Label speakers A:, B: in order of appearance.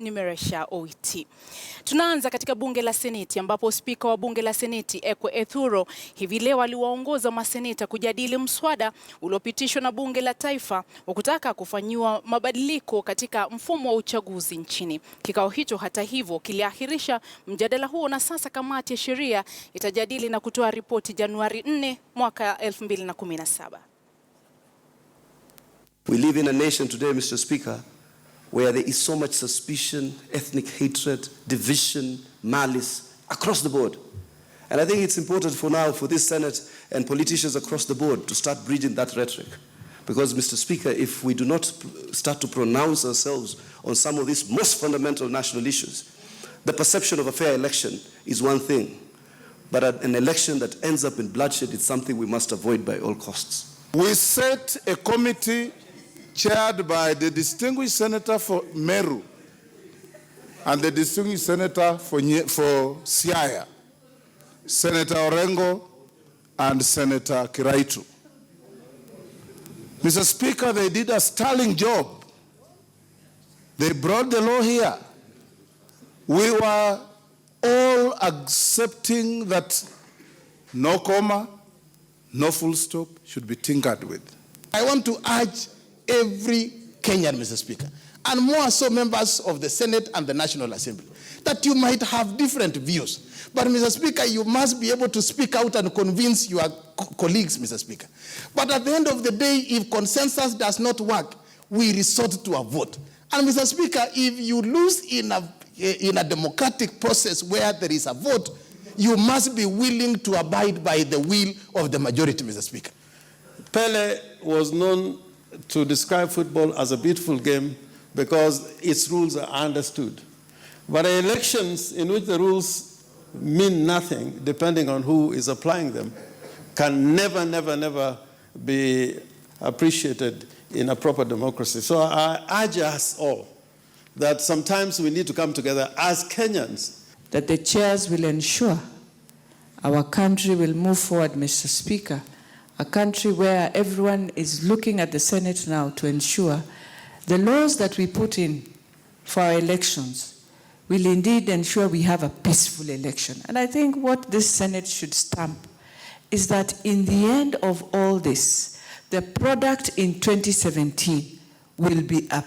A: nimeresha oiti. Tunaanza katika bunge la Seneti ambapo spika wa bunge la Seneti Ekwe Ethuro hivi leo aliwaongoza maseneta kujadili mswada uliopitishwa na bunge la taifa wa kutaka kufanywa mabadiliko katika mfumo wa uchaguzi nchini. Kikao hicho hata hivyo kiliahirisha mjadala huo, na sasa kamati ya sheria itajadili na kutoa ripoti Januari 4 mwaka 2017.
B: We live in a nation today, Mr. Speaker, where there is so much suspicion, ethnic hatred, division, malice across the board. And I think it's important for now for this Senate and politicians across the board to start bridging that rhetoric. Because, Mr. Speaker, if we do not start to pronounce ourselves on some of these most fundamental national issues, the perception of a fair election is one thing, but an election that ends up in bloodshed is something we must avoid by all costs.
C: We set a committee chaired by the distinguished senator for Meru and the distinguished senator for Siaya, Senator Orengo and Senator Kiraitu. Mr. Speaker, they did a sterling job. They brought the law here. We were all accepting that no comma, no full stop should be tinkered with.
D: I want to urge every Kenyan, Mr. Speaker, and more so members of the Senate and the National Assembly, that you might have different views. But, Mr. Speaker, you must be able to speak out and convince your colleagues, Mr. Speaker. But at the end of the day, if consensus does not work, we resort to a vote. And, Mr. Speaker, if you lose in a democratic process where there is a vote, you must be willing to abide by the will of the majority, Mr. Speaker.
E: Pele was known to describe football as a beautiful game because its rules are understood. But elections in which the rules mean nothing, depending on who is applying them, can never be appreciated in a proper democracy. So I urge us all that sometimes we need to come together as Kenyans.
F: That the chairs will ensure our country will move forward, Mr. Speaker. A country where everyone is looking at the Senate now to ensure the laws that we put in for our elections will indeed ensure we have a peaceful election. And I think what this Senate should stamp is that in the end of all this, the product in 2017 will be a